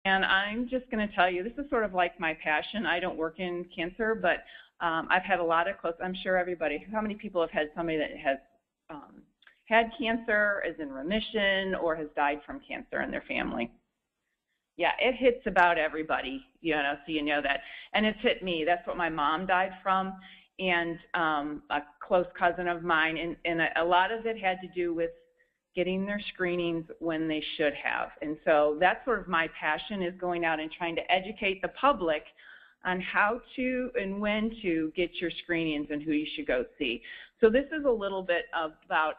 And I'm just going to tell you, this is sort of like my passion. I don't work in cancer, but I've had a lot of close, I'm sure everybody, how many people have had somebody that has had cancer, is in remission, or has died from cancer in their family? Yeah, it hits about everybody, you know, so you know that. And it's hit me. That's what my mom died from, and a close cousin of mine. And a lot of it had to do with getting their screenings when they should have. And so that's sort of my passion, is going out and trying to educate the public on how to and when to get your screenings and who you should go see. So this is a little bit about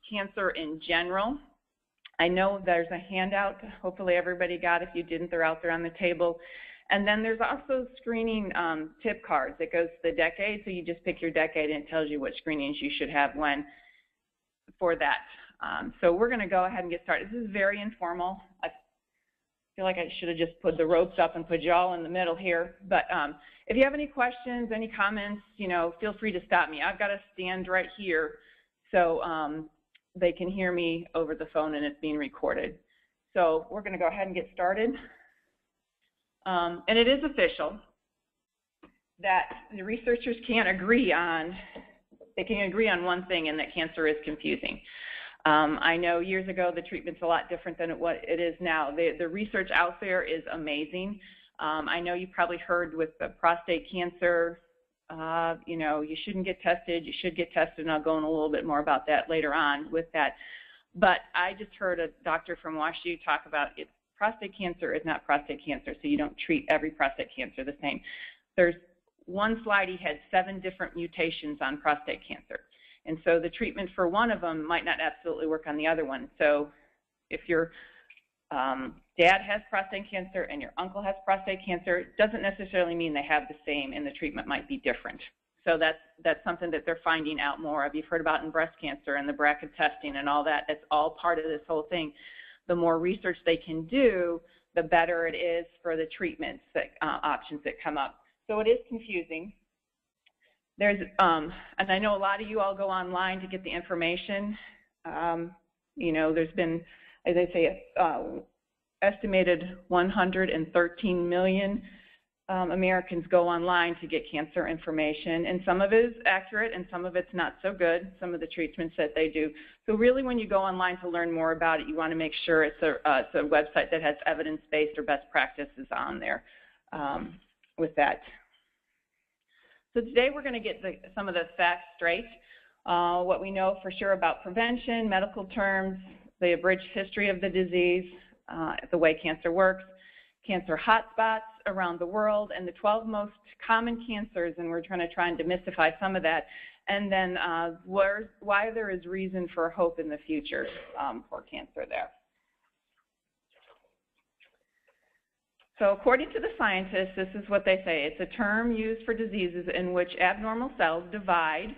cancer in general. I know there's a handout. Hopefully everybody got it. If you didn't, they're out there on the table. And then there's also screening tip cards that goes to the decade. So you just pick your decade and it tells you what screenings you should have when for that. So we're going to go ahead and get started. This is very informal. I feel like I should have just put the ropes up and put you all in the middle here. But if you have any questions, any comments, you know, feel free to stop me. I've got to stand right here so they can hear me over the phone, and it's being recorded. So we're going to go ahead and get started. And it is official that the researchers can't agree on, they can agree on one thing, and that cancer is confusing. I know years ago the treatment's a lot different than what it is now. The research out there is amazing. I know you probably heard with the prostate cancer, you know, you shouldn't get tested, you should get tested, and I'll go in a little bit more about that later on with that. But I just heard a doctor from WashU talk about it. Prostate cancer is not prostate cancer, so you don't treat every prostate cancer the same. There's one slide, he had 7 different mutations on prostate cancer. And so the treatment for one of them might not absolutely work on the other one. So if your dad has prostate cancer and your uncle has prostate cancer, it doesn't necessarily mean they have the same, and the treatment might be different. So that's something that they're finding out more of. You've heard about in breast cancer and the BRCA testing and all that. That's all part of this whole thing. The more research they can do, the better it is for the treatments that, options that come up. So it is confusing. There's, and I know a lot of you all go online to get the information. You know, there's been, as I say, estimated 113 million Americans go online to get cancer information, and some of it is accurate and some of it's not so good, some of the treatments that they do. So really, when you go online to learn more about it, you want to make sure it's a website that has evidence-based or best practices on there with that. So today we're going to get some of the facts straight, what we know for sure about prevention, medical terms, the abridged history of the disease, the way cancer works, cancer hotspots around the world, and the 12 most common cancers, and we're trying to try and demystify some of that, and then why there is reason for hope in the future for cancer there. So according to the scientists, this is what they say. It's a term used for diseases in which abnormal cells divide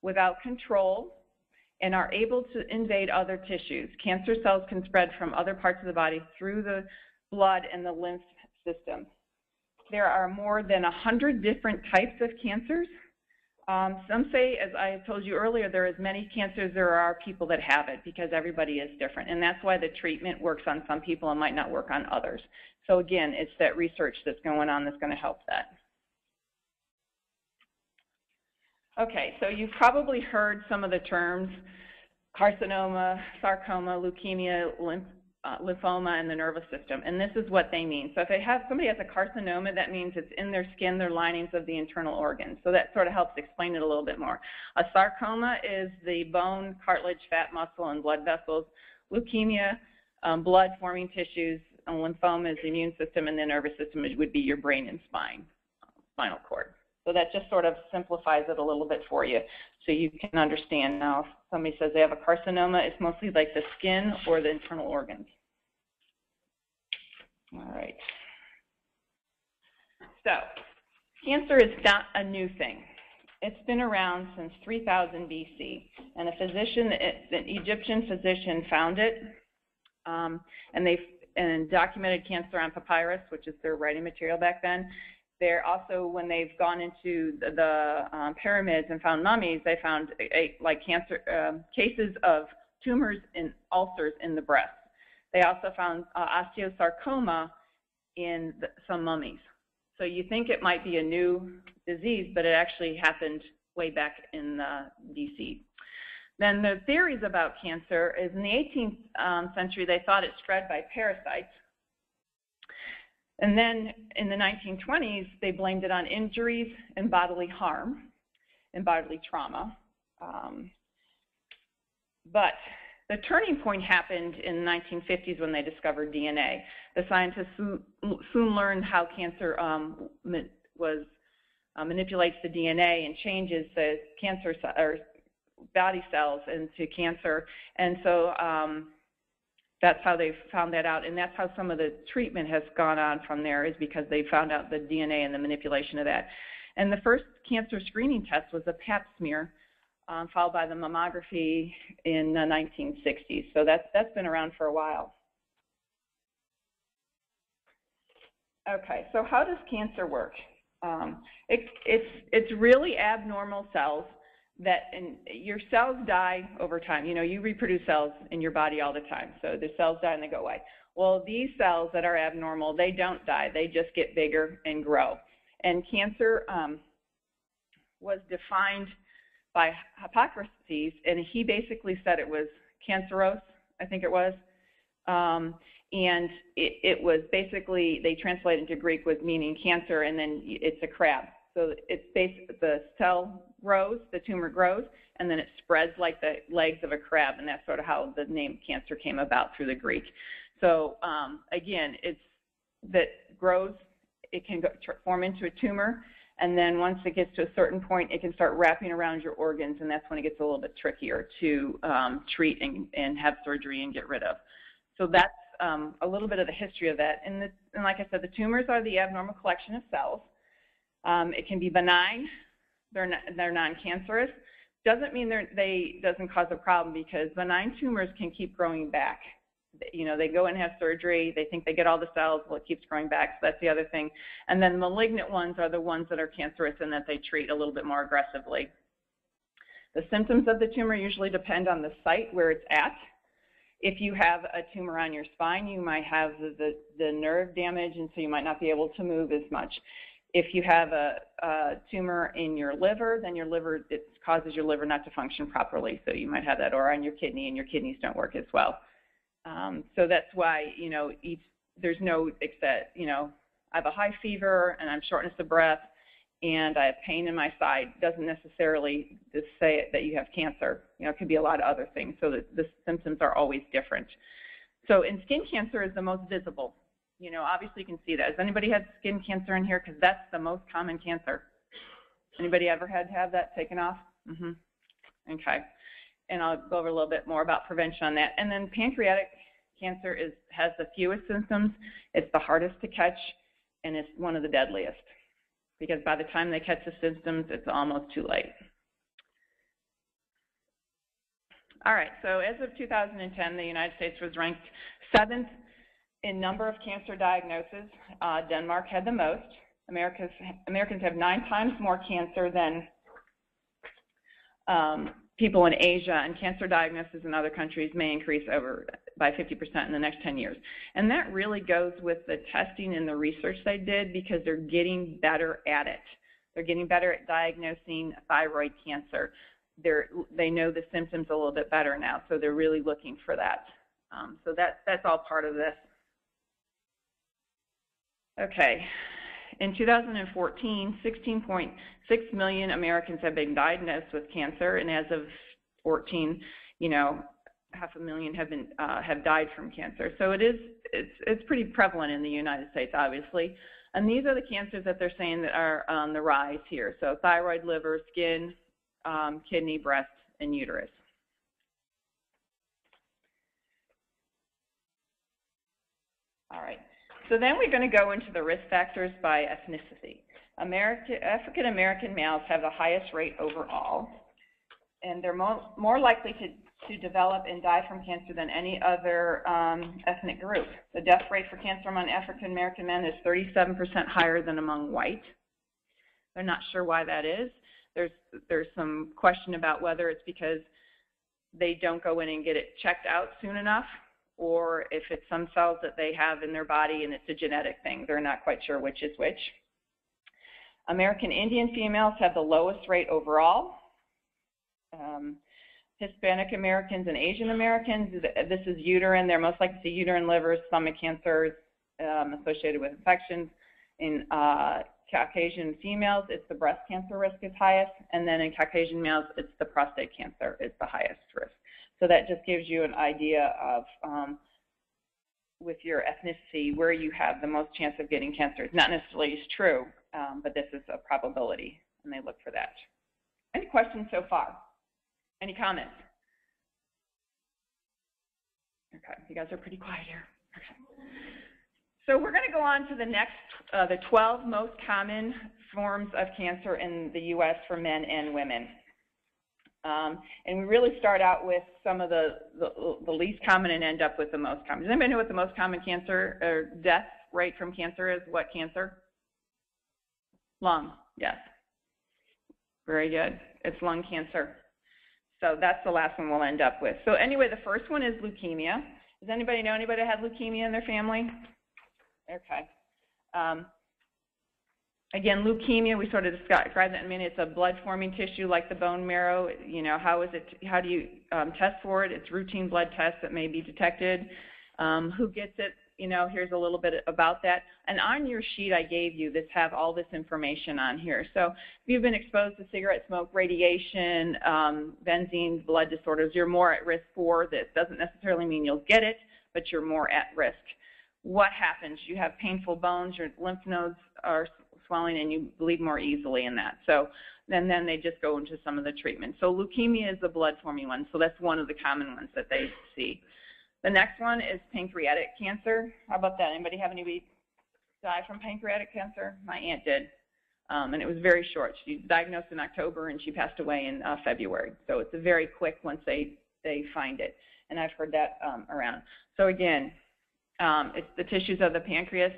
without control and are able to invade other tissues. Cancer cells can spread from other parts of the body through the blood and the lymph system. There are more than 100 different types of cancers. Some say, as I told you earlier, there are as many cancers there are people that have it, because everybody is different. And that's why the treatment works on some people and might not work on others. So again, it's that research that's going on that's going to help that. Okay, so you've probably heard some of the terms: carcinoma, sarcoma, leukemia, lymphoma, and the nervous system. And this is what they mean. So if somebody has a carcinoma, that means it's in their skin, their linings of the internal organs. So that sort of helps explain it a little bit more. A sarcoma is the bone, cartilage, fat, muscle, and blood vessels. Leukemia, blood-forming tissues. And lymphoma is the immune system, and the nervous system would be your brain and spinal cord. So that just sort of simplifies it a little bit for you so you can understand. Now, if somebody says they have a carcinoma, it's mostly like the skin or the internal organs. All right. So cancer is not a new thing. It's been around since 3000 BC, and an Egyptian physician found it, and documented cancer on papyrus, which is their writing material back then. They're also, when they've gone into the pyramids and found mummies, they found cancer cases of tumors and ulcers in the breast. They also found osteosarcoma in some mummies. So you think it might be a new disease, but it actually happened way back in BC. Then the theories about cancer is in the 18th century, they thought it spread by parasites. And then in the 1920s, they blamed it on injuries and bodily harm and bodily trauma. But the turning point happened in the 1950s when they discovered DNA. The scientists soon learned how cancer manipulates the DNA and changes the cancer or body cells into cancer. And so that's how they found that out. And that's how some of the treatment has gone on from there, is because they found out the DNA and the manipulation of that. And the first cancer screening test was a pap smear, followed by the mammography in the 1960s. So that's been around for a while. Okay, so how does cancer work? It's really abnormal cells and your cells die over time. You know, you reproduce cells in your body all the time. So the cells die and they go away. Well, these cells that are abnormal, they don't die. They just get bigger and grow. And cancer was defined by Hippocrates, and he basically said it was canceros, I think it was. And it was basically, they translated into Greek with meaning cancer, and then it's a crab. So it's the cell grows, the tumor grows, and then it spreads like the legs of a crab, and that's sort of how the name cancer came about through the Greek. So again, it's that grows, it can form into a tumor, and then once it gets to a certain point, it can start wrapping around your organs, and that's when it gets a little bit trickier to treat and have surgery and get rid of. So that's a little bit of the history of that. And like I said, the tumors are the abnormal collection of cells. It can be benign. They're non-cancerous. Doesn't mean they doesn't cause a problem, because benign tumors can keep growing back. You know, they go and have surgery. They think they get all the cells. Well, it keeps growing back. So that's the other thing. And then malignant ones are the ones that are cancerous and that they treat a little bit more aggressively. The symptoms of the tumor usually depend on the site where it's at. If you have a tumor on your spine, you might have the nerve damage, and so you might not be able to move as much. If you have a tumor in your liver, then it causes your liver not to function properly. So you might have that, or on your kidney, and your kidneys don't work as well. So that's why, you know, there's no, except, you know, I have a high fever and I'm shortness of breath and I have pain in my side, doesn't necessarily just say that you have cancer. You know, it could be a lot of other things. So the symptoms are always different. So, and skin cancer is the most visible. You know, obviously you can see that. Has anybody had skin cancer in here? Because that's the most common cancer. Anybody ever had to have that taken off? Okay. And I'll go over a little bit more about prevention on that. And then pancreatic cancer has the fewest symptoms. It's the hardest to catch, and it's one of the deadliest, because by the time they catch the symptoms, it's almost too late. All right, so as of 2010, the United States was ranked 7th in number of cancer diagnoses. Denmark had the most. Americans have 9 times more cancer than people in Asia, and cancer diagnosis in other countries may increase by 50% in the next 10 years. And that really goes with the testing and the research they did, because they're getting better at it. They're getting better at diagnosing thyroid cancer. They know the symptoms a little bit better now, so they're really looking for that. So that's all part of this. Okay. In 2014, 16.6 million Americans have been diagnosed with cancer, and as of 14, you know, 500,000 have died from cancer. So it's pretty prevalent in the United States, obviously. And these are the cancers that they're saying that are on the rise here. So thyroid, liver, skin, kidney, breast, and uterus. All right. So then we're going to go into the risk factors by ethnicity. African American males have the highest rate overall, and they're more likely to develop and die from cancer than any other ethnic group. The death rate for cancer among African American men is 37% higher than among white. They're not sure why that is. There's some question about whether it's because they don't go in and get it checked out soon enough, or if it's some cells that they have in their body and it's a genetic thing. They're not quite sure which is which. American Indian females have the lowest rate overall. Hispanic Americans and Asian Americans, this is uterine. They're most likely to see uterine, liver, stomach cancers associated with infections. In Caucasian females, it's the breast cancer risk is highest, and then in Caucasian males, it's the prostate cancer is the highest risk. So that just gives you an idea of, with your ethnicity, where you have the most chance of getting cancer. It's not necessarily true, but this is a probability, and they look for that. Any questions so far? Any comments? Okay, you guys are pretty quiet here. Okay. So we're going to go on to the next, the 12 most common forms of cancer in the U.S. for men and women. And we really start out with some of the least common and end up with the most common. Does anybody know what the most common cancer or death rate from cancer is? What cancer? Lung, yes. Very good. It's lung cancer. So that's the last one we'll end up with. So anyway, the first one is leukemia. Does anybody know anybody that had leukemia in their family? Okay. Again, leukemia, we sort of described that in a minute. It's a blood-forming tissue like the bone marrow. You know, how do you test for it? It's routine blood tests that may be detected. Who gets it? You know, here's a little bit about that. And on your sheet I gave you, this have all this information on here. So if you've been exposed to cigarette smoke, radiation, benzene, blood disorders, you're more at risk for this. Doesn't necessarily mean you'll get it, but you're more at risk. What happens? You have painful bones, your lymph nodes are swelling, and you bleed more easily in that. So then they just go into some of the treatment. So leukemia is the blood-forming one, so that's one of the common ones that they see. The next one is pancreatic cancer. How about that? Anybody have anybody die from pancreatic cancer? My aunt did, and it was very short. She was diagnosed in October, and she passed away in February. So it's a very quick once they find it, and I've heard that around. So again, it's the tissues of the pancreas.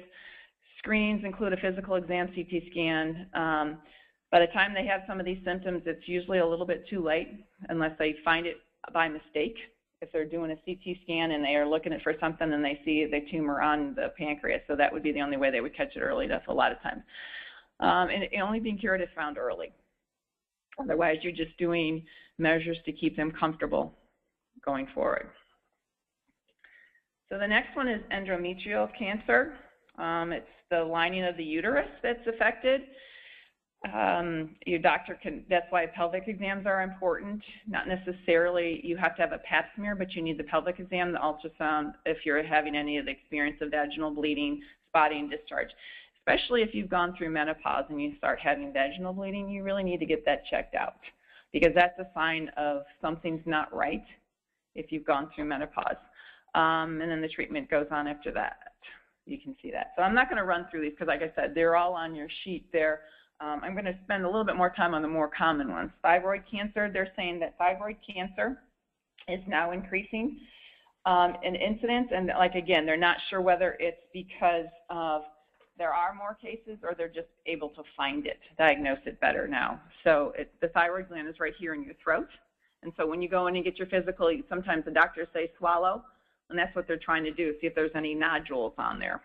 Screenings include a physical exam, CT scan. By the time they have some of these symptoms, it's usually a little bit too late unless they find it by mistake. If they're doing a CT scan and they are looking for something and they see the tumor on the pancreas, so that would be the only way they would catch it early. That's a lot of times. And it only being cured if found early. Otherwise, you're just doing measures to keep them comfortable going forward. So the next one is endometrial cancer. It's the lining of the uterus that's affected. Your doctor can, that's why pelvic exams are important. Not necessarily you have to have a pap smear, but you need the pelvic exam, the ultrasound, if you're having any of the experience of vaginal bleeding, spotting, discharge. Especially if you've gone through menopause and you start having vaginal bleeding, you really need to get that checked out because that's a sign of something's not right if you've gone through menopause. And then the treatment goes on after that. You can see that. So I'm not going to run through these because, like I said, they're all on your sheet there. I'm going to spend a little bit more time on the more common ones. Thyroid cancer, they're saying that thyroid cancer is now increasing in incidence. And, like, again, they're not sure whether it's because of there are more cases or they're just able to find it, diagnose it better now. So the thyroid gland is right here in your throat. And so when you go in and get your physical, sometimes the doctors say swallow. And that's what they're trying to do, see if there's any nodules on there.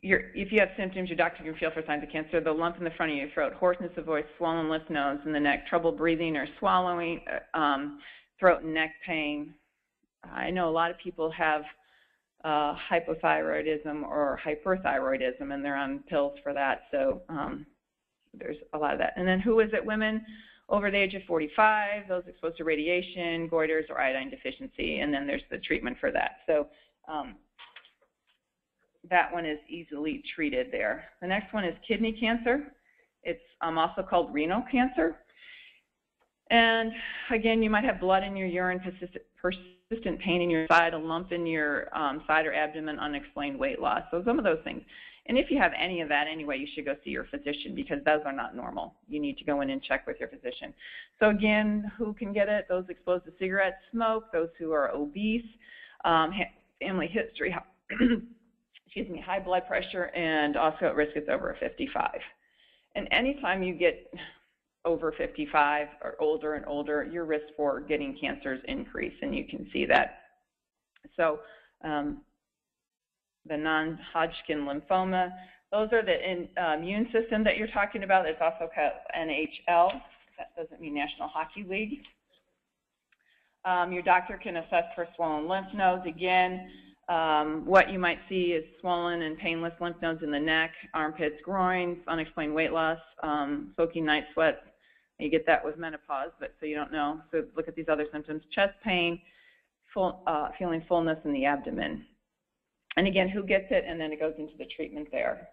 If you have symptoms, your doctor can feel for signs of cancer. The lump in the front of your throat, hoarseness of voice, swollen lymph nodes in the neck, trouble breathing or swallowing, throat and neck pain. I know a lot of people have hypothyroidism or hyperthyroidism, and they're on pills for that. So there's a lot of that. And then who is it? Women over the age of 45, those exposed to radiation, goiters, or iodine deficiency, and then there's the treatment for that. So that one is easily treated there. The next one is kidney cancer. It's also called renal cancer. And again, you might have blood in your urine, persistent pain in your side, a lump in your side or abdomen, unexplained weight loss. So some of those things. And if you have any of that anyway, you should go see your physician because those are not normal. You need to go in and check with your physician. So again, who can get it? Those exposed to cigarette smoke, those who are obese, family history, excuse me, high blood pressure, and also at risk is over 55. And anytime you get over 55 or older and older, your risk for getting cancers increase, and you can see that. So the non-Hodgkin lymphoma, those are the immune system that you're talking about. It's also called NHL. That doesn't mean National Hockey League. Your doctor can assess for swollen lymph nodes. Again, what you might see is swollen and painless lymph nodes in the neck, armpits, groins, unexplained weight loss, soaking night sweats. You get that with menopause, but so you don't know. So look at these other symptoms: chest pain, feeling fullness in the abdomen. And again, who gets it? And then it goes into the treatment there.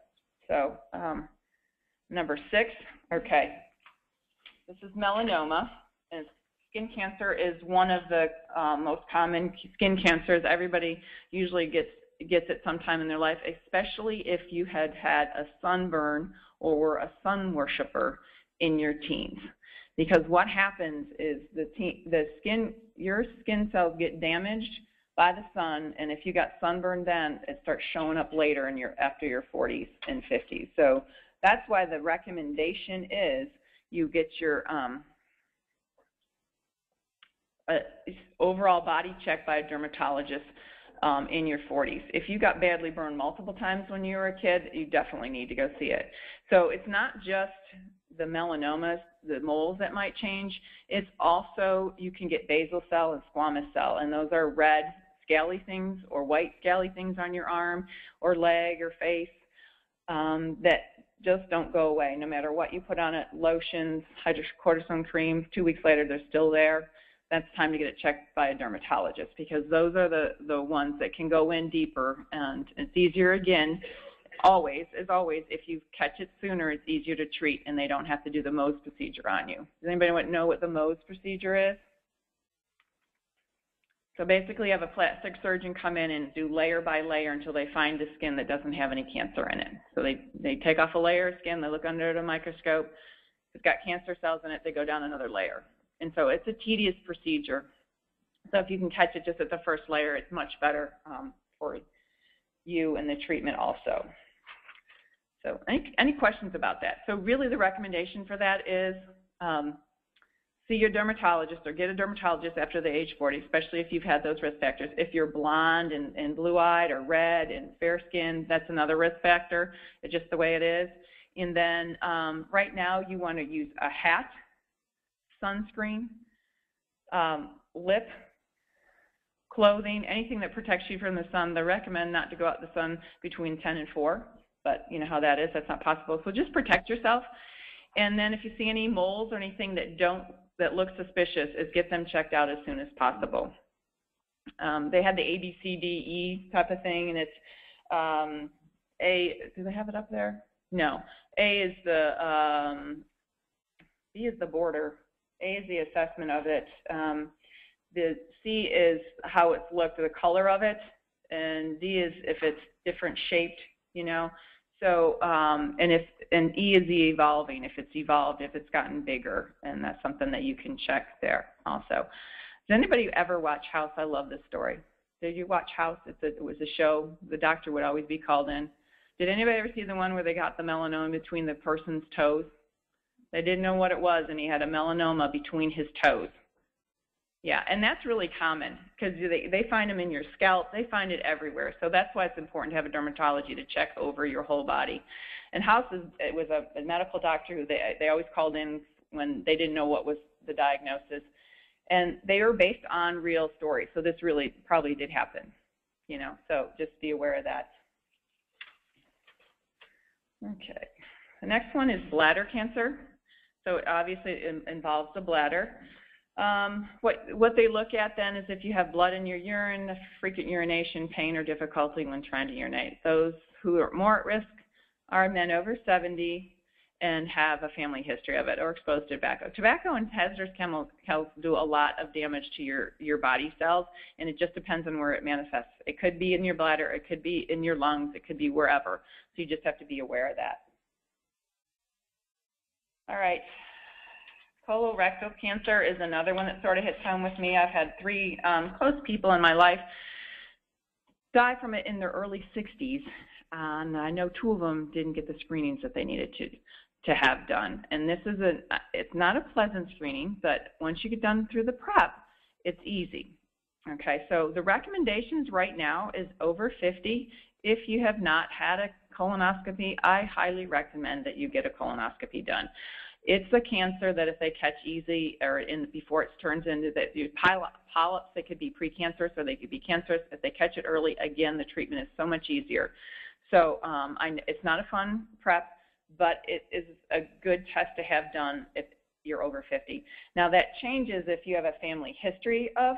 So number 6, okay. This is melanoma, and skin cancer is one of the most common skin cancers. Everybody usually gets it sometime in their life, especially if you had had a sunburn or were a sun worshiper in your teens. Because what happens is your skin cells get damaged by the sun, and if you got sunburned then, it starts showing up later after your 40s and 50s. So that's why the recommendation is you get your overall body checked by a dermatologist in your 40s. If you got badly burned multiple times when you were a kid, you definitely need to go see it. So it's not just the melanomas, the moles that might change. It's also, you can get basal cell and squamous cell, and those are red scaly things or white scaly things on your arm or leg or face that just don't go away. No matter what you put on it, lotions, hydrocortisone cream, 2 weeks later they're still there. That's time to get it checked by a dermatologist, because those are the ones that can go in deeper, and it's easier again. Always, as always, if you catch it sooner, it's easier to treat, and they don't have to do the Mohs procedure on you. Does anybody know what the Mohs procedure is? So basically, you have a plastic surgeon come in and do layer by layer until they find the skin that doesn't have any cancer in it. So they take off a layer of skin, they look under the microscope. If it's got cancer cells in it, they go down another layer. And so it's a tedious procedure. So if you can catch it just at the first layer, it's much better for you and the treatment also. So any questions about that? So really the recommendation for that is see your dermatologist, or get a dermatologist after the age 40, especially if you've had those risk factors. If you're blonde and blue-eyed or red and fair-skinned, that's another risk factor. It's just the way it is. And then right now you want to use a hat, sunscreen, lip, clothing, anything that protects you from the sun. They recommend not to go out in the sun between 10 and 4, but you know how that is. That's not possible. So just protect yourself. And then if you see any moles or anything that look suspicious, is get them checked out as soon as possible. They had the A, B, C, D, E type of thing, and it's A. Do they have it up there? No. A is the B is the border. A is the assessment of it. The C is how it's looked, the color of it, and D is if it's different shaped, you know. So, and E is the evolving, if it's evolved, if it's gotten bigger, and that's something that you can check there also. Does anybody ever watch House? I love this story. Did you watch House? It was a show. The doctor would always be called in. Did anybody ever see the one where they got the melanoma between the person's toes? They didn't know what it was, and he had a melanoma between his toes. Yeah, and that's really common because they find them in your scalp. They find it everywhere. So that's why it's important to have a dermatology to check over your whole body. And House it was a medical doctor who they always called in when they didn't know what was the diagnosis. And they were based on real stories. So this really probably did happen, you know. So just be aware of that. Okay. The next one is bladder cancer. So obviously it involves the bladder. What they look at then is if you have blood in your urine, frequent urination, pain, or difficulty when trying to urinate. Those who are more at risk are men over 70 and have a family history of it or exposed to tobacco. Tobacco and hazardous chemicals do a lot of damage to your body cells, and it just depends on where it manifests. It could be in your bladder, it could be in your lungs, it could be wherever. So you just have to be aware of that. All right. Colorectal cancer is another one that sort of hits home with me. I've had 3 close people in my life die from it in their early 60s, and I know 2 of them didn't get the screenings that they needed to. to have done. And this is it's not a pleasant screening, but once you get done through the prep, it's easy. Okay, so the recommendations right now is over 50. If you have not had a colonoscopy, I highly recommend that you get a colonoscopy done. It's a cancer that if they catch easy or before it turns into polyps, they could be precancerous or they could be cancerous. If they catch it early, again, the treatment is so much easier. So it's not a fun prep, but it is a good test to have done if you're over 50. Now that changes if you have a family history of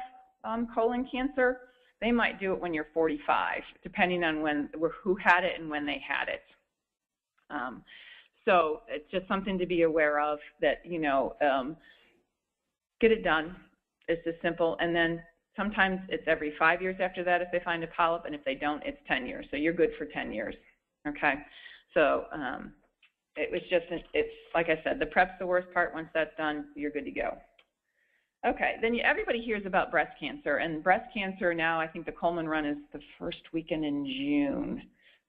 colon cancer. They might do it when you're 45, depending on who had it and when they had it. So it's just something to be aware of that, get it done. It's just simple. And then sometimes it's every 5 years after that if they find a polyp, and if they don't, it's 10 years. So you're good for 10 years, okay? So it was just, it's like I said, the prep's the worst part. Once that's done, you're good to go. Okay, then everybody hears about breast cancer, and breast cancer now, I think the Coleman Run is the first weekend in June.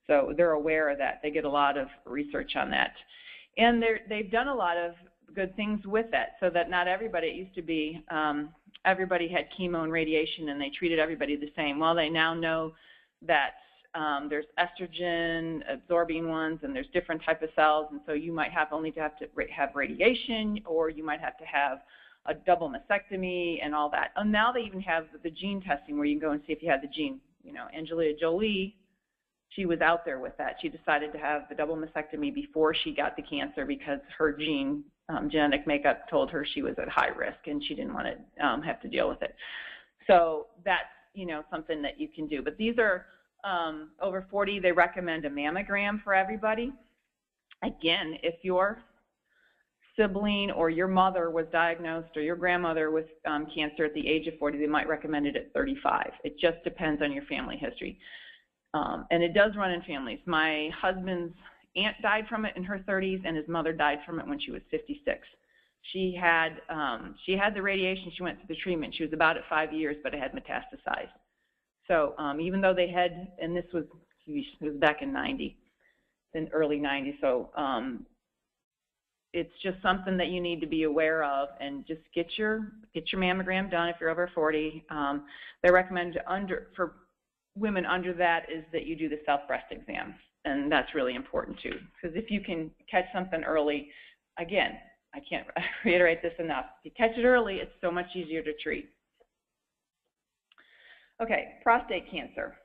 So they're aware of that. They get a lot of research on that. And they've done a lot of good things with that, so that not everybody, it used to be everybody had chemo and radiation and they treated everybody the same. Well, they now know that there's estrogen absorbing ones and there's different type of cells, and so you might only have to have radiation, or you might have to have a double mastectomy and all that. And now they even have the gene testing where you can go and see if you have the gene. Angelina Jolie, she was out there with that. She decided to have the double mastectomy before she got the cancer because her genetic makeup told her she was at high risk and she didn't want to have to deal with it. So that's, something that you can do. But these are over 40, they recommend a mammogram for everybody. Again, if your sibling or your mother was diagnosed or your grandmother with cancer at the age of 40, they might recommend it at 35. It just depends on your family history. And it does run in families. My husband's aunt died from it in her 30s, and his mother died from it when she was 56. She had the radiation. She went through the treatment. She was about at 5 years, but it had metastasized. So even though they had, and it was back in early 90s. So it's just something that you need to be aware of, and just get your mammogram done if you're over 40. They recommend for women under that is that you do the self-breast exam, and that's really important too, because if you can catch something early, again, I can't reiterate this enough, if you catch it early, it's so much easier to treat. Okay, prostate cancer.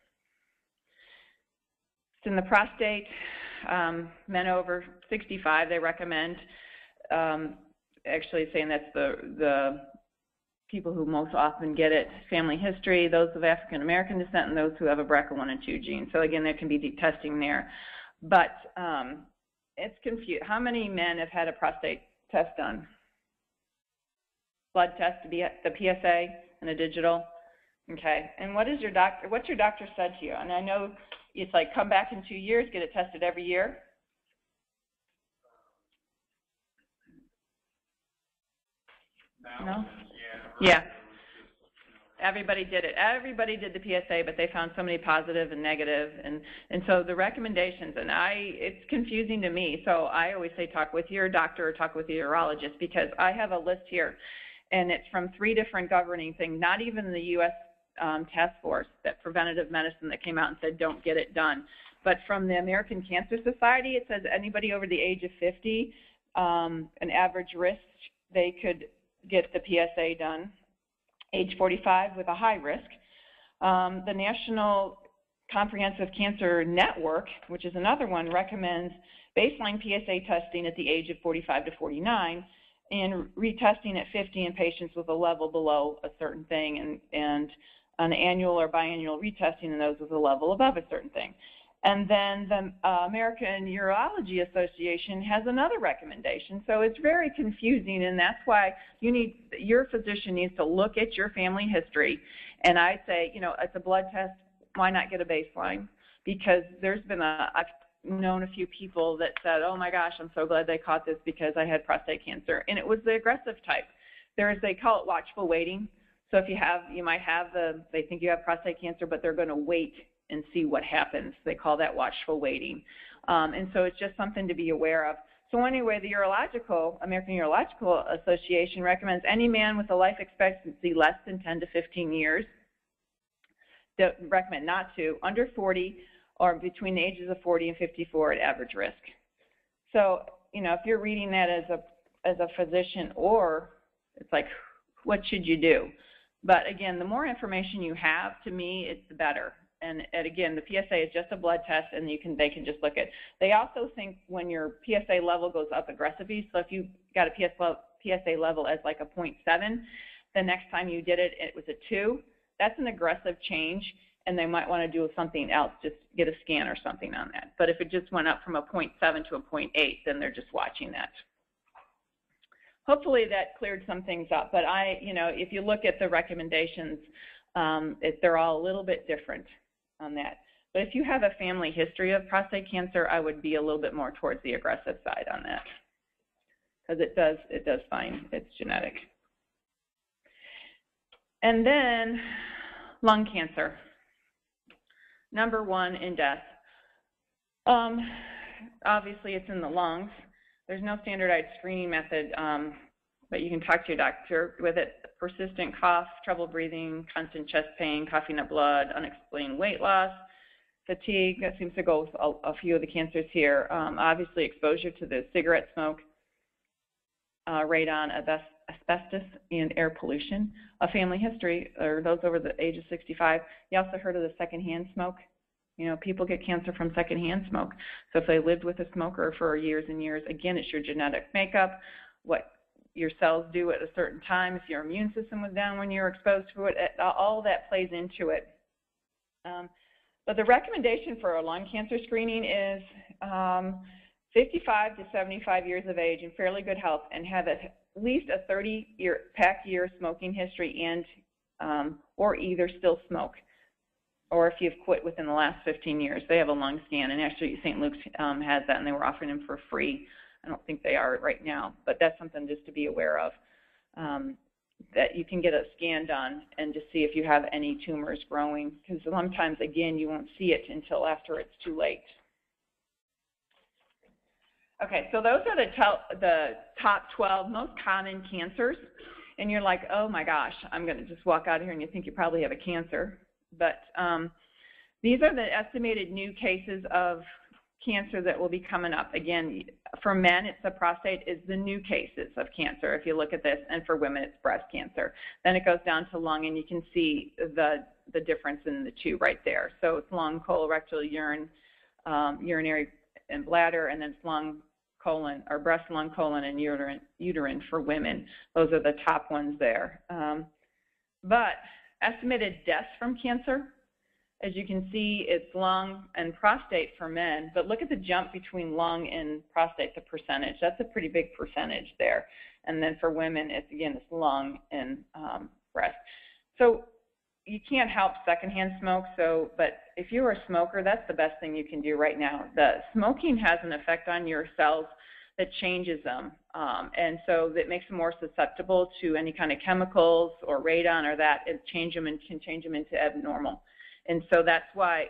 It's in the prostate, men over 65, they recommend, actually saying that's the people who most often get it, family history, those of African American descent, and those who have a BRCA1 and 2 gene. So again, there can be testing there. But it's confused. How many men have had a prostate test done? Blood test, the PSA and a digital? Okay. And what's your doctor said to you? And I know it's like come back in 2 years, get it tested every year. No? Yeah. Everybody did it. Everybody did the PSA, but they found so many positive and negative, and so the recommendations, and it's confusing to me. So I always say talk with your doctor or talk with your urologist, because I have a list here, and it's from 3 different governing things, not even the U.S. Task Force, that preventative medicine that came out and said don't get it done, but from the American Cancer Society, it says anybody over the age of 50, an average risk, they could get the PSA done. Age 45 with a high risk. The National Comprehensive Cancer Network, which is another one, recommends baseline PSA testing at the age of 45 to 49 and retesting at 50 in patients with a level below a certain thing, and an annual or biannual retesting in those with a level above a certain thing. And then the American Urology Association has another recommendation. So it's very confusing, and that's why your physician needs to look at your family history. And I say, it's a blood test, why not get a baseline? Because I've known a few people that said, oh my gosh, I'm so glad they caught this because I had prostate cancer. And it was the aggressive type. They call it watchful waiting. So if you might have they think you have prostate cancer, but they're going to wait and see what happens. They call that watchful waiting. And so it's just something to be aware of. So anyway, the American Urological Association recommends any man with a life expectancy less than 10 to 15 years, they recommend not to, under 40 or between the ages of 40 and 54 at average risk. So, you know, if you're reading that as a physician, or it's like, what should you do? But again, the more information you have, to me, it's the better. And again, the PSA is just a blood test, and they can just look at. They also think when your PSA level goes up aggressively, so if you got a PSA level as like a 0.7, the next time you did it, it was a 2. That's an aggressive change, and they might want to do something else, just get a scan or something on that. But if it just went up from a 0.7 to a 0.8, then they're just watching that. Hopefully that cleared some things up. But you know, if you look at the recommendations, they're all a little bit different on that. But if you have a family history of prostate cancer, I would be a little bit more towards the aggressive side on that, because it does find it's genetic. And then lung cancer, #1 in death. Obviously, it's in the lungs. There's no standardized screening method, but you can talk to your doctor with it. Persistent cough, trouble breathing, constant chest pain, coughing up blood, unexplained weight loss, fatigue. That seems to go with a few of the cancers here. Obviously, exposure to the cigarette smoke, radon, asbestos, and air pollution. A family history, or those over the age of 65. You also heard of the secondhand smoke. You know, people get cancer from secondhand smoke. So if they lived with a smoker for years and years, again, it's your genetic makeup, what your cells do at a certain time, if your immune system was down when you were exposed to it, all that plays into it. But the recommendation for a lung cancer screening is 55 to 75 years of age and fairly good health, and have at least a 30-year smoking history, and or either still smoke, or if you've quit within the last 15 years. They have a lung scan, and actually St. Luke's has that, and they were offering them for free. I don't think they are right now, but that's something just to be aware of, that you can get a scan done and just see if you have any tumors growing, because sometimes, again, you won't see it until after it's too late. Okay, so those are the top 12 most common cancers, and you're like, oh my gosh, I'm going to just walk out of here and you think you probably have a cancer. But these are the estimated new cases of cancer that will be coming up. Again, for men, it's the prostate is the new cases of cancer, if you look at this, and for women, it's breast cancer. Then it goes down to lung, and you can see the difference in the two right there. So it's lung, colorectal, urine, urinary, and bladder, and then it's lung, colon, or breast, lung, colon, and uterine for women. Those are the top ones there. But estimated deaths from cancer, as you can see, it's lung and prostate for men, but look at the jump between lung and prostate, the percentage. That's a pretty big percentage there. And then for women, it's lung and breast. So you can't help secondhand smoke, but if you're a smoker, that's the best thing you can do right now. The smoking has an effect on your cells that changes them, and so that makes them more susceptible to any kind of chemicals or radon or that, and can change them into abnormal. And so that's why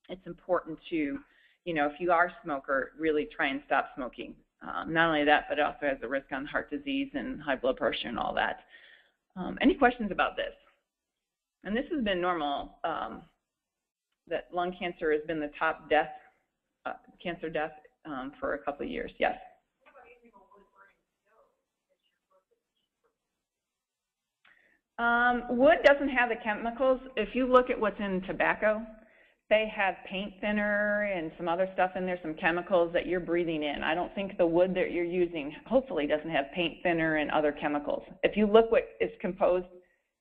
it's important to, you know, if you are a smoker, really try and stop smoking. Not only that, but it also has a risk on heart disease and high blood pressure and all that. Any questions about this? And this has been normal, that lung cancer has been the top death, cancer death for a couple of years. Yes? Wood doesn't have the chemicals. If you look at what's in tobacco, they have paint thinner and some other stuff in there, some chemicals that you're breathing in. I don't think the wood that you're using, hopefully, doesn't have paint thinner and other chemicals. If you look what is composed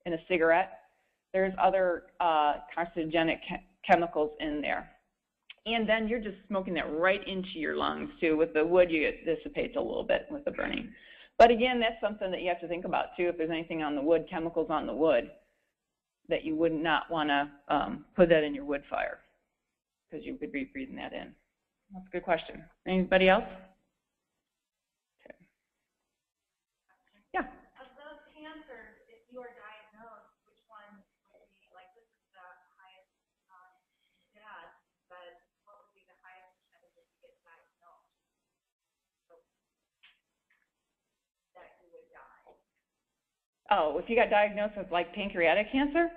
in a cigarette, there's other carcinogenic chemicals in there. And then you're just smoking that right into your lungs, too. With the wood, it dissipates a little bit with the burning. But again, that's something that you have to think about, too, if there's anything on the wood, chemicals on the wood, that you would not want to put that in your wood fire, because you could be breathing that in. That's a good question. Anybody else? Okay. Yeah. Of those cancers, if you are diagnosed, which one would be, like, this is the highest death, but what would be the highest percentage if you get diagnosed? Oh, if you got diagnosed with like pancreatic cancer,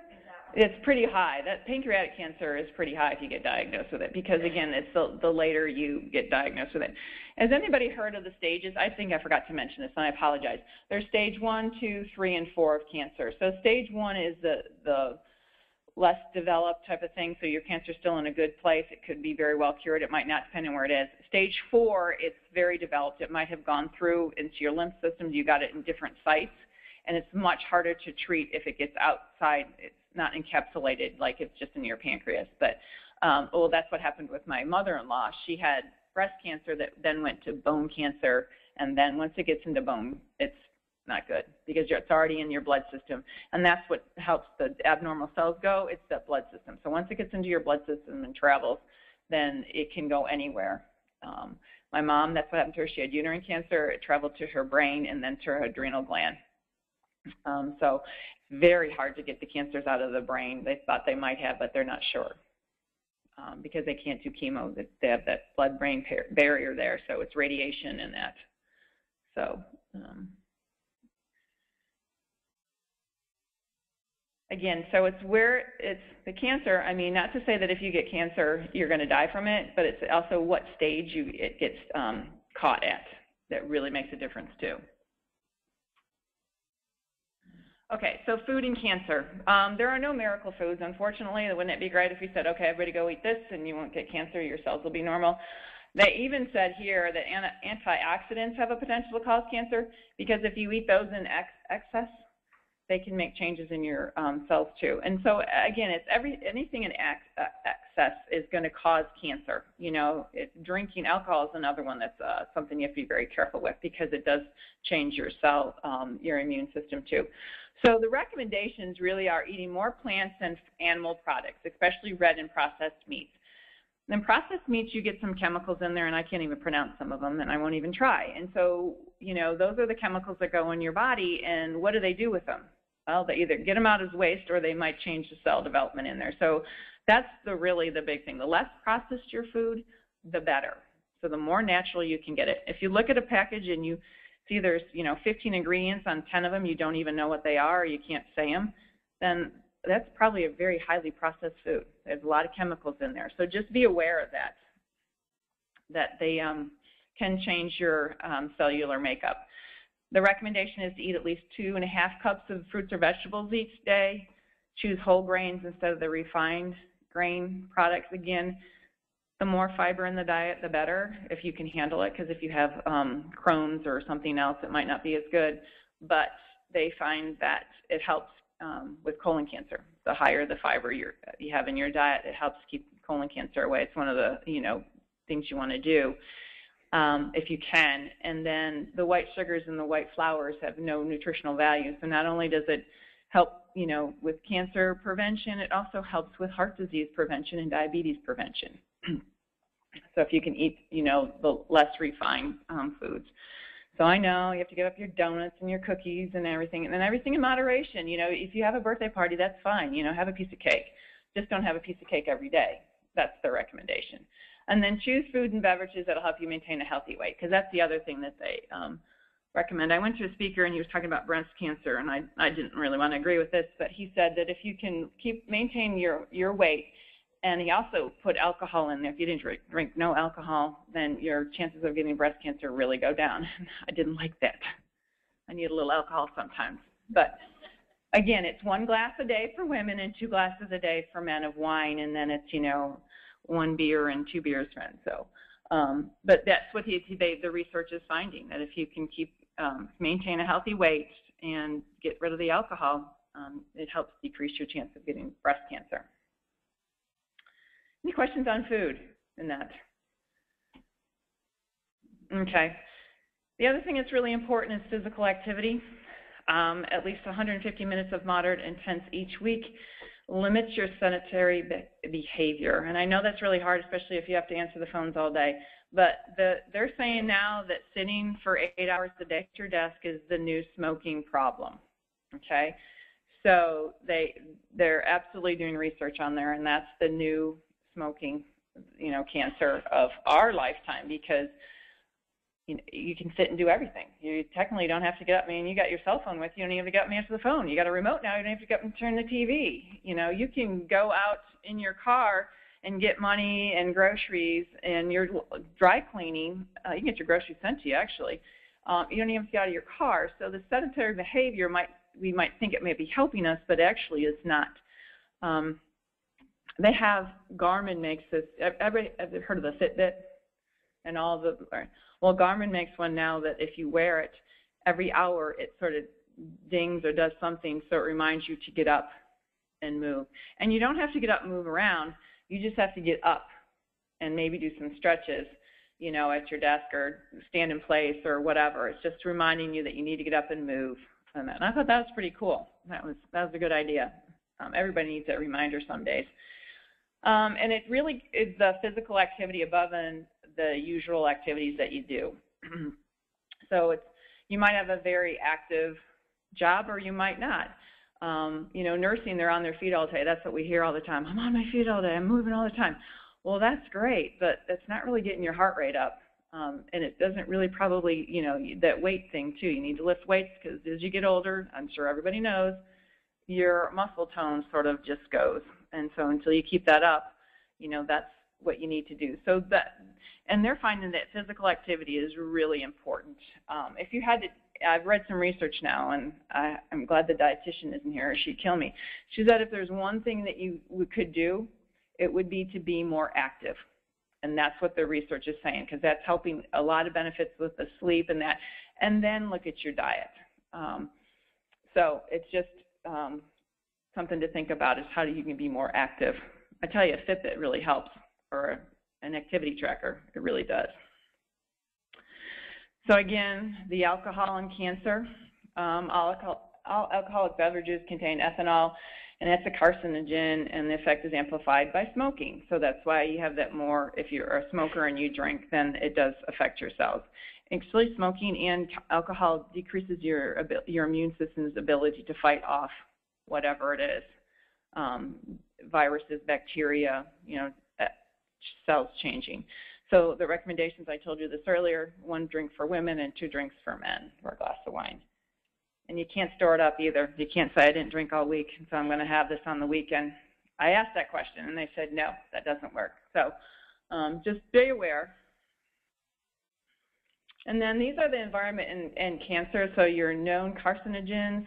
it's pretty high. That pancreatic cancer is pretty high if you get diagnosed with it because, again, it's the later you get diagnosed with it. Has anybody heard of the stages? I think I forgot to mention this, and I apologize. There's stage 1, 2, 3, and 4 of cancer. So stage 1 is the less developed type of thing, so your cancer's still in a good place. It could be very well cured. It might not, depending on where it is. Stage 4, it's very developed. It might have gone through into your lymph systems. You got it in different sites, and it's much harder to treat if it gets outside. It's not encapsulated like it's just in your pancreas. But, well, that's what happened with my mother-in-law. She had breast cancer that then went to bone cancer, and then once it gets into bone, it's not good because it's already in your blood system, and that's what helps the abnormal cells go. It's the blood system. So once it gets into your blood system and travels, then it can go anywhere. My mom, that's what happened to her. She had uterine cancer. It traveled to her brain and then to her adrenal gland. So it's very hard to get the cancers out of the brain. They thought they might have, but they're not sure because they can't do chemo. They have that blood-brain barrier there, so it's radiation and that. So again, so it's where it's the cancer. I mean, not to say that if you get cancer, you're going to die from it, but it's also what stage it gets caught at that really makes a difference too. Okay, so food and cancer. There are no miracle foods, unfortunately. Wouldn't it be great if we said, okay, everybody go eat this and you won't get cancer, your cells will be normal? They even said here that antioxidants have a potential to cause cancer because if you eat those in excess, they can make changes in your cells too. And so again, it's anything in excess is going to cause cancer. You know, drinking alcohol is another one that's something you have to be very careful with because it does change your cell, your immune system too. So the recommendations really are eating more plants and animal products, especially red and processed meats. And in processed meats, you get some chemicals in there, and I can't even pronounce some of them, and I won't even try. And so, you know, those are the chemicals that go in your body, and what do they do with them? Well, they either get them out as waste or they might change the cell development in there. So that's really the big thing. The less processed your food, the better. So the more natural you can get it. If you look at a package and you see there's, 15 ingredients on 10 of them, you don't even know what they are, or you can't say them, then that's probably a very highly processed food. There's a lot of chemicals in there. So just be aware of that they can change your cellular makeup. The recommendation is to eat at least 2.5 cups of fruits or vegetables each day. Choose whole grains instead of the refined grain products. Again, the more fiber in the diet, the better, if you can handle it, because if you have Crohn's or something else, it might not be as good. But they find that it helps with colon cancer. The higher the fiber you have in your diet, it helps keep colon cancer away. It's one of the things you want to do if you can. And then the white sugars and the white flours have no nutritional value. So not only does it help with cancer prevention, it also helps with heart disease prevention and diabetes prevention. So if you can eat the less refined foods. So I know you have to give up your donuts and your cookies and everything in moderation. If you have a birthday party, that's fine. Have a piece of cake. Just don't have a piece of cake every day. That's the recommendation. And then choose food and beverages that will help you maintain a healthy weight, because that's the other thing that they recommend. I went to a speaker and he was talking about breast cancer, and I didn't really want to agree with this, but he said that if you can maintain your weight, and he also put alcohol in there. If you didn't drink no alcohol, then your chances of getting breast cancer really go down. I didn't like that. I need a little alcohol sometimes. But again, it's 1 glass a day for women and 2 glasses a day for men of wine, and then it's 1 beer and 2 beers for men. So, but that's what the research is finding, that if you can maintain a healthy weight and get rid of the alcohol, it helps decrease your chance of getting breast cancer. Any questions on food in that? Okay. The other thing that's really important is physical activity. At least 150 minutes of moderate intense each week. Limits your sedentary behavior. And I know that's really hard, especially if you have to answer the phones all day. But they're saying now that sitting for 8 hours a day at your desk is the new smoking problem. Okay? So they're absolutely doing research on there, and that's the new smoking, cancer of our lifetime, because you can sit and do everything. You technically don't have to get up. I mean, you got your cell phone with you. You don't even have to get up and answer the phone. You got a remote now. You don't have to get up and turn the TV. You can go out in your car and get money and groceries and your dry cleaning. You can get your groceries sent to you, actually. You don't even have to get out of your car. So the sedentary behavior, we might think it may be helping us, but actually it's not. They have, Garmin makes this, have you heard of the Fitbit? And all the, well, Garmin makes one now that if you wear it, every hour it sort of dings or does something so it reminds you to get up and move. And you don't have to get up and move around. You just have to get up and maybe do some stretches, at your desk or stand in place or whatever. It's just reminding you that you need to get up and move. And I thought that was pretty cool. That was a good idea. Everybody needs that reminder some days. And it really is the physical activity above and the usual activities that you do. So you might have a very active job or you might not. Nursing, they're on their feet all day. That's what we hear all the time. I'm on my feet all day. I'm moving all the time. Well, that's great, but it's not really getting your heart rate up. And it doesn't really probably, that weight thing too. You need to lift weights because as you get older, I'm sure everybody knows, your muscle tone sort of just goes. And so until you keep that up, that's what you need to do. So and they're finding that physical activity is really important. If you had to, I've read some research now, and I'm glad the dietitian isn't here or she'd kill me. She said if there's one thing that you could do, it would be to be more active. And that's what the research is saying, because that's helping a lot of benefits with the sleep and that. And then look at your diet. So it's just something to think about is how you can be more active. I tell you, a Fitbit really helps, or an activity tracker. It really does. So again, the alcohol and cancer. All alcoholic beverages contain ethanol, and that's a carcinogen, and the effect is amplified by smoking. So that's why you have that more. If you're a smoker and you drink, then it does affect your cells. Actually, smoking and alcohol decreases your immune system's ability to fight off whatever it is, viruses, bacteria, cells changing. So the recommendations, I told you this earlier, 1 drink for women and 2 drinks for men, or a glass of wine. And you can't store it up either. You can't say, I didn't drink all week, so I'm going to have this on the weekend. I asked that question, and they said, no, that doesn't work. So just be aware. And then these are the environment and cancer. So your known carcinogens,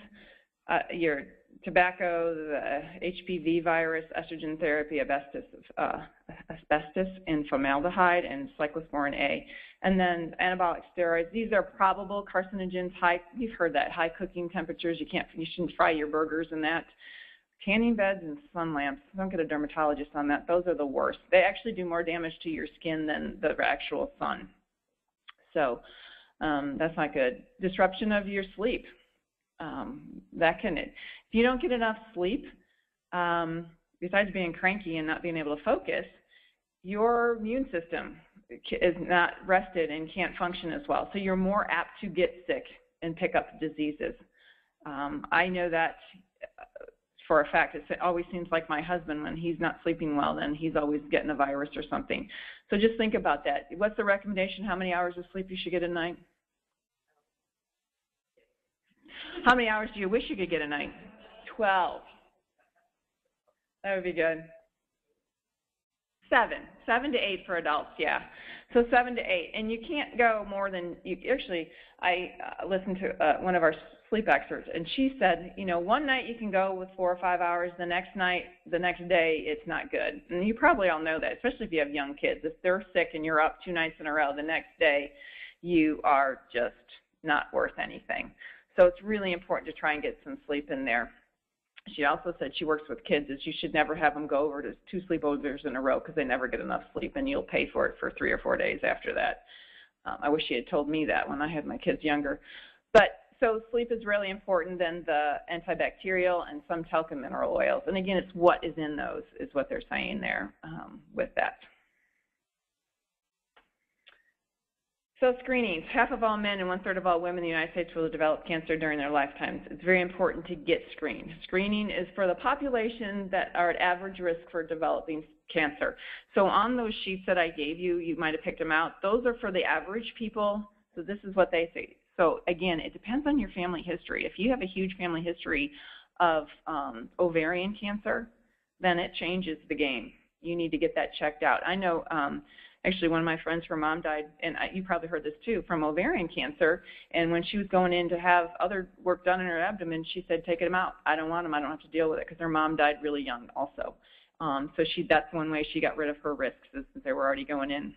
your tobacco, the HPV virus, estrogen therapy, asbestos, and formaldehyde, and cyclosporin A. And then anabolic steroids. These are probable carcinogens. You've heard that, high cooking temperatures. You shouldn't fry your burgers and that. Tanning beds and sun lamps. Don't get a dermatologist on that. Those are the worst. They actually do more damage to your skin than the actual sun. So that's not good. Disruption of your sleep. If you don't get enough sleep, besides being cranky and not being able to focus, your immune system is not rested and can't function as well. So you're more apt to get sick and pick up diseases. I know that for a fact. It always seems like my husband, when he's not sleeping well, then he's always getting a virus or something. So just think about that. What's the recommendation? How many hours of sleep you should get a night? How many hours do you wish you could get a night? 12. That would be good. 7 to 8 for adults, yeah. So 7 to 8, and you can't go more than actually. I listened to one of our sleep experts, and she said, one night you can go with 4 or 5 hours. The next day, it's not good. And you probably all know that, especially if you have young kids. If they're sick and you're up 2 nights in a row, the next day you are just not worth anything. So it's really important to try and get some sleep in there. She also said she works with kids, is you should never have them go over to 2 sleepovers in a row because they never get enough sleep, and you'll pay for it for 3 or 4 days after that. I wish she had told me that when I had my kids younger. But so sleep is really important, then the antibacterial and some talc and mineral oils. And again, it's what is in those is what they're saying there with that. So screenings. Half of all men and 1/3 of all women in the United States will develop cancer during their lifetimes. It's very important to get screened. Screening is for the population that are at average risk for developing cancer. So on those sheets that I gave you, you might have picked them out. Those are for the average people So this is what they say. So again, it depends on your family history. If you have a huge family history of ovarian cancer, then it changes the game. You need to get that checked out. I know actually one of my friends, her mom died, and you probably heard this too, from ovarian cancer. And when she was going in to have other work done in her abdomen, she said, take them out. I don't want them. I don't have to deal with it, because her mom died really young also. So that's one way she got rid of her risks, is that they were already going in.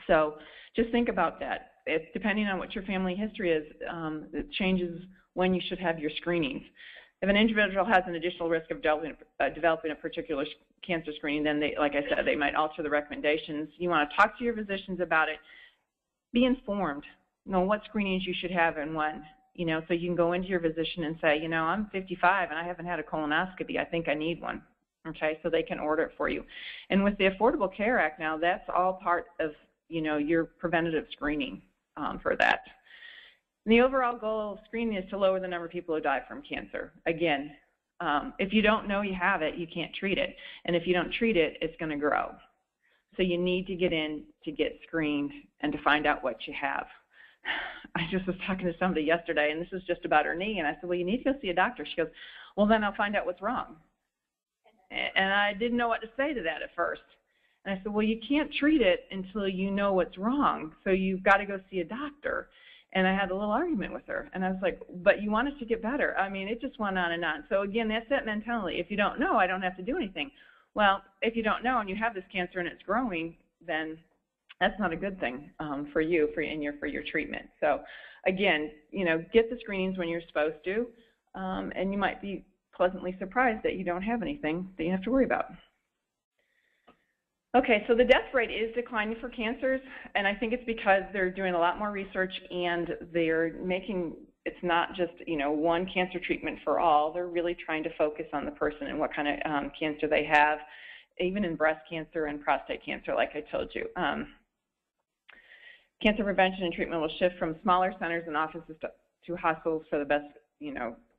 So just think about that. Depending on what your family history is, it changes when you should have your screenings. If an individual has an additional risk of developing a particular cancer screening, then like I said, they might alter the recommendations. You want to talk to your physicians about it. Be informed. Know what screenings you should have and when. So you can go into your physician and say, I'm 55 and I haven't had a colonoscopy. I think I need one. Okay, so they can order it for you. And with the Affordable Care Act now, that's all part of, your preventative screening for that. And the overall goal of screening is to lower the number of people who die from cancer. Again, if you don't know you have it, you can't treat it. And if you don't treat it, it's going to grow. So you need to get in to get screened and to find out what you have. I just was talking to somebody yesterday, and this is just about her knee, and I said, well, you need to go see a doctor. She goes, well, then I'll find out what's wrong. And I didn't know what to say to that at first. And I said, well, you can't treat it until you know what's wrong, so you've got to go see a doctor. And I had a little argument with her, and I was like, but you want it to get better. I mean, it just went on and on. So again, that's that mentality. If you don't know, I don't have to do anything. Well, if you don't know and you have this cancer and it's growing, then that's not a good thing for you for your treatment. So again, get the screenings when you're supposed to, and you might be pleasantly surprised that you don't have anything that you have to worry about. Okay, so the death rate is declining for cancers, and I think it's because they're doing a lot more research, and they're making, it's not just, one cancer treatment for all. They're really trying to focus on the person and what kind of cancer they have, even in breast cancer and prostate cancer, like I told you. Cancer prevention and treatment will shift from smaller centers and offices to hospitals for the best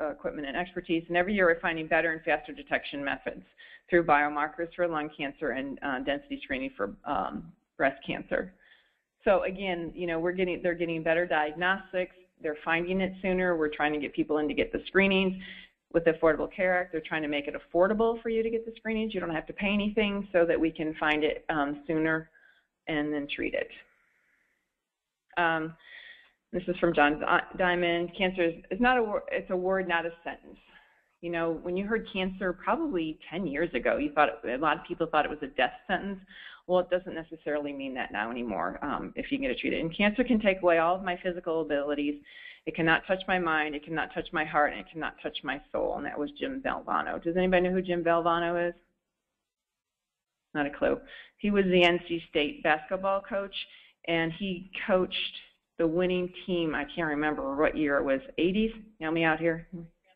equipment and expertise. And every year we're finding better and faster detection methods through biomarkers for lung cancer and density screening for breast cancer. So again, they're getting better diagnostics. They're finding it sooner. We're trying to get people in to get the screenings. With the Affordable Care Act, they're trying to make it affordable for you to get the screenings. You don't have to pay anything, so that we can find it sooner and then treat it. This is from John Diamond. Cancer is not it's a word, not a sentence. When you heard cancer probably 10 years ago, a lot of people thought it was a death sentence. Well, it doesn't necessarily mean that now anymore if you can get it treated. And cancer can take away all of my physical abilities. It cannot touch my mind, it cannot touch my heart, and it cannot touch my soul. And that was Jim Valvano. Does anybody know who Jim Valvano is? Not a clue. He was the NC State basketball coach, and he coached the winning team. I can't remember what year it was. 80s? Help me out here.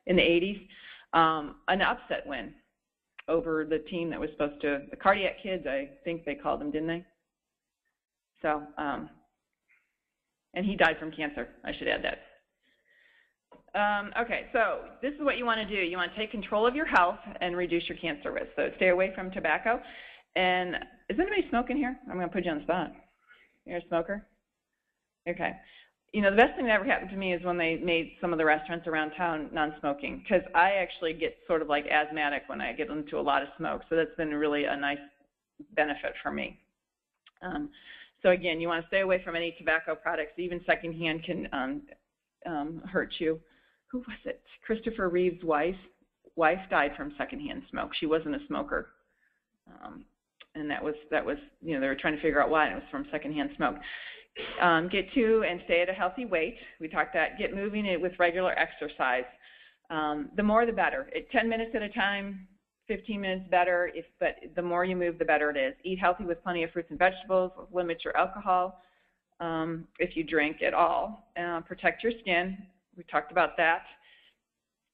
In the 80s. An upset win over the team that was supposed to, the Cardiac Kids, I think they called them, didn't they? So, and he died from cancer. I should add that. Okay, so this is what you want to do. You want to take control of your health and reduce your cancer risk. So stay away from tobacco. And is anybody smoking here? I'm going to put you on the spot. You're a smoker? Okay. The best thing that ever happened to me is when they made some of the restaurants around town non-smoking, because I actually get sort of like asthmatic when I get into a lot of smoke. So that's been really a nice benefit for me. So again, you want to stay away from any tobacco products. Even secondhand can hurt you. Who was it? Christopher Reeve's wife died from secondhand smoke. She wasn't a smoker. And that was they were trying to figure out why, and it was from secondhand smoke. Get to and stay at a healthy weight. We talked about get moving it with regular exercise. The more the better. 10 minutes at a time, 15 minutes better, but the more you move, the better it is. Eat healthy with plenty of fruits and vegetables. Limit your alcohol if you drink at all. Protect your skin. We talked about that.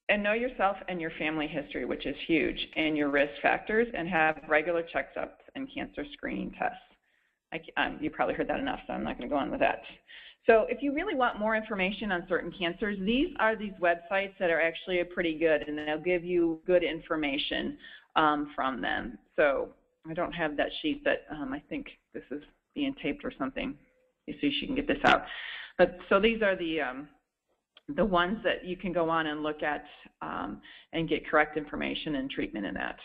And know yourself and your family history, which is huge, and your risk factors, and have regular checkups and cancer screening tests. You probably heard that enough, so I'm not going to go on with that. So if you really want more information on certain cancers, these are these websites that are actually pretty good, and they'll give you good information from them. So I don't have that sheet that I think this is being taped or something. so she can get this out. But so these are the ones that you can go on and look at and get correct information and treatment in that.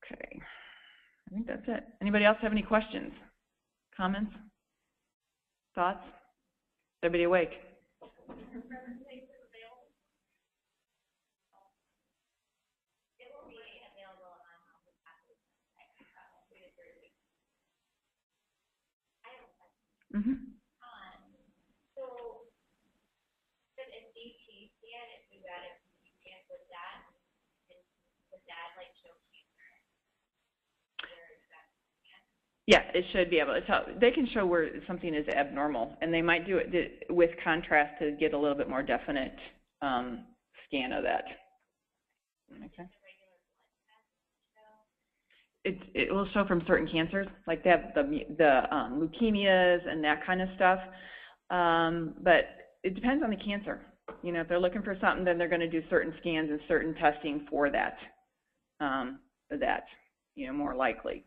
Okay, I think that's it. Anybody else have any questions, comments, thoughts? Is everybody awake? Mm-hmm. So, if DT scan, if we got it, would that like show cancer? Yeah, it should be able to tell. They can show where something is abnormal, and they might do it with contrast to get a little bit more definite scan of that. Okay. It will show from certain cancers, like they have the leukemias and that kind of stuff. But it depends on the cancer. You know, if they're looking for something, then they're going to do certain scans and certain testing for that. You know, more likely.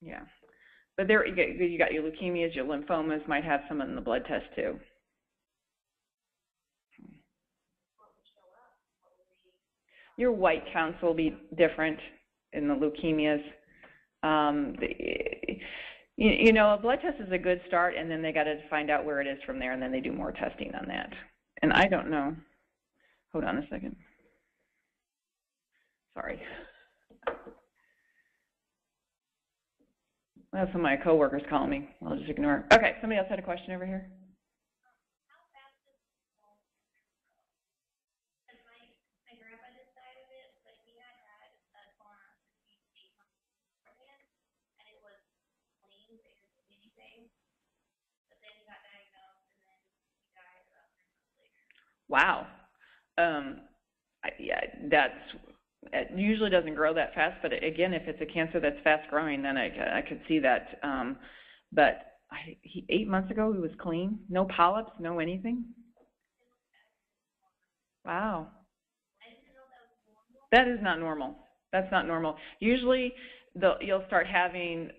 Yeah. But there you got your leukemias, your lymphomas might have some in the blood test too. Your white counts will be different in the leukemias. You know, a blood test is a good start, and then they got to find out where it is from there, and then they do more testing on that. And I don't know. Hold on a second. Sorry. I have some of my coworkers calling me. I'll just ignore it. Okay, somebody else had a question over here. Wow. Yeah, it usually doesn't grow that fast, but again, if it's a cancer that's fast growing, then I could see that. But 8 months ago, he was clean, no polyps, no anything. Wow. That is not normal. That's not normal. Usually, you'll start having,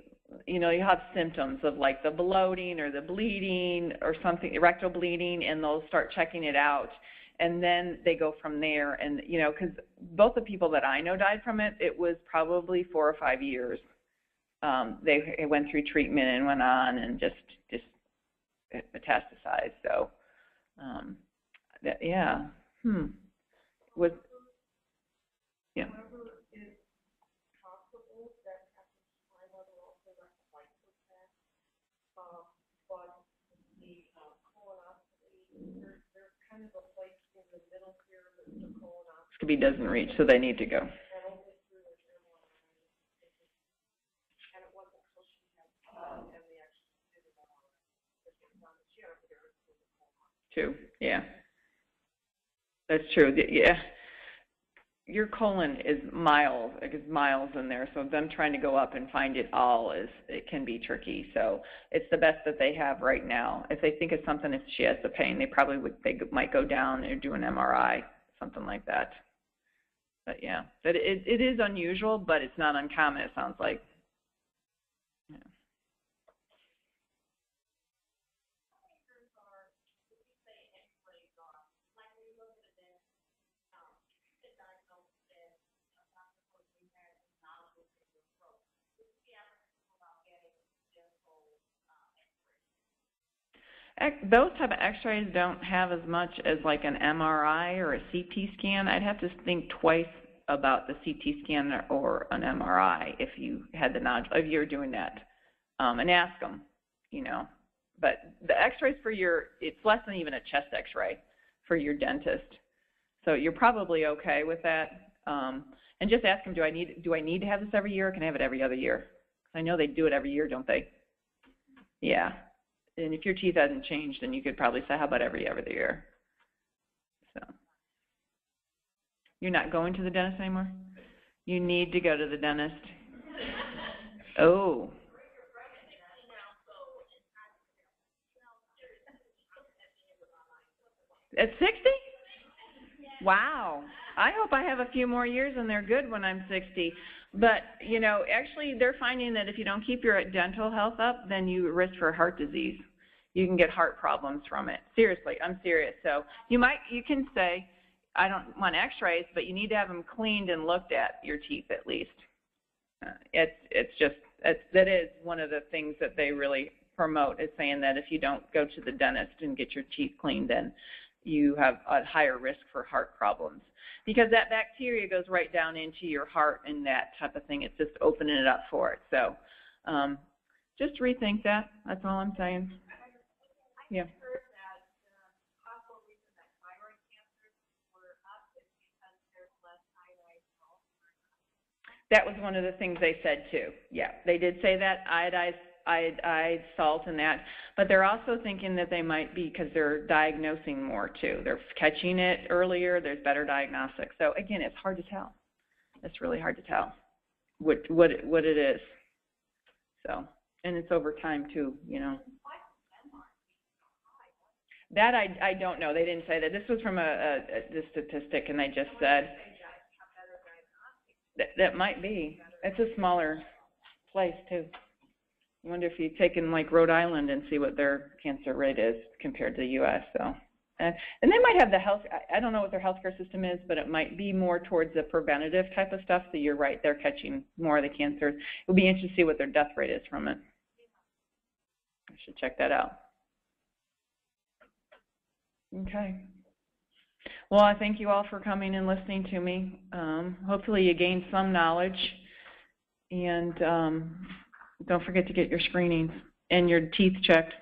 you know, you have symptoms of like the bloating or the bleeding or something, rectal bleeding, and they'll start checking it out. And then they go from there. And, you know, because both the people that I know died from it, it was probably 4 or 5 years. They went through treatment and went on and just metastasized. So, yeah. Was, yeah. This could be doesn't reach, so they need to go. True. Yeah. That's true. Yeah. Your colon is miles in there, so them trying to go up and find it all it can be tricky. So it's the best that they have right now. If they think it's something, if she has the pain, they might go down and do an MRI, something like that. But yeah, but it is unusual, but it's not uncommon. It sounds like. Yeah. Those type of x-rays don't have as much as like an MRI or a CT scan. I'd have to think twice about the CT scan or an MRI if you had the nodule, if you're doing that, and ask them, you know. But the x-rays for it's less than even a chest x-ray for your dentist. So you're probably okay with that. And just ask them, do I need to have this every year, or can I have it every other year? I know they do it every year, don't they? Yeah. And if your teeth hasn't changed, then you could probably say, how about every other year? So you're not going to the dentist anymore? You need to go to the dentist. Oh. At 60? Wow. I hope I have a few more years and they're good when I'm 60. But, you know, actually they're finding that if you don't keep your dental health up, then you risk for heart disease. You can get heart problems from it. Seriously, I'm serious. So you can say, I don't want x-rays, but you need to have them cleaned and looked at, your teeth at least. That is one of the things that they really promote, is saying that if you don't go to the dentist and get your teeth cleaned, then you have a higher risk for heart problems, because that bacteria goes right down into your heart and that type of thing. It's just opening it up for it. So just rethink that. That's all I'm saying. Yeah. Heard that the possible reason that thyroid cancers were up is because there's less iodine salt. That was one of the things they said too. Yeah, they did say that, iodized salt and that, but they're also thinking that they might be because they're diagnosing more too. They're catching it earlier. There's better diagnostics. So again, it's hard to tell. It's really hard to tell what it is. So, and it's over time too, you know. That I don't know. They didn't say that. This was from the statistic, and they just said that might be. It's a smaller place too. I wonder if you've taken like Rhode Island and see what their cancer rate is compared to the U.S. So, and they might have the health. I don't know what their healthcare system is, but it might be more towards the preventative type of stuff. So you're right. They're catching more of the cancers. It'll be interesting to see what their death rate is from it. I should check that out. Okay. Well, I thank you all for coming and listening to me. Hopefully you gained some knowledge. And don't forget to get your screenings and your teeth checked.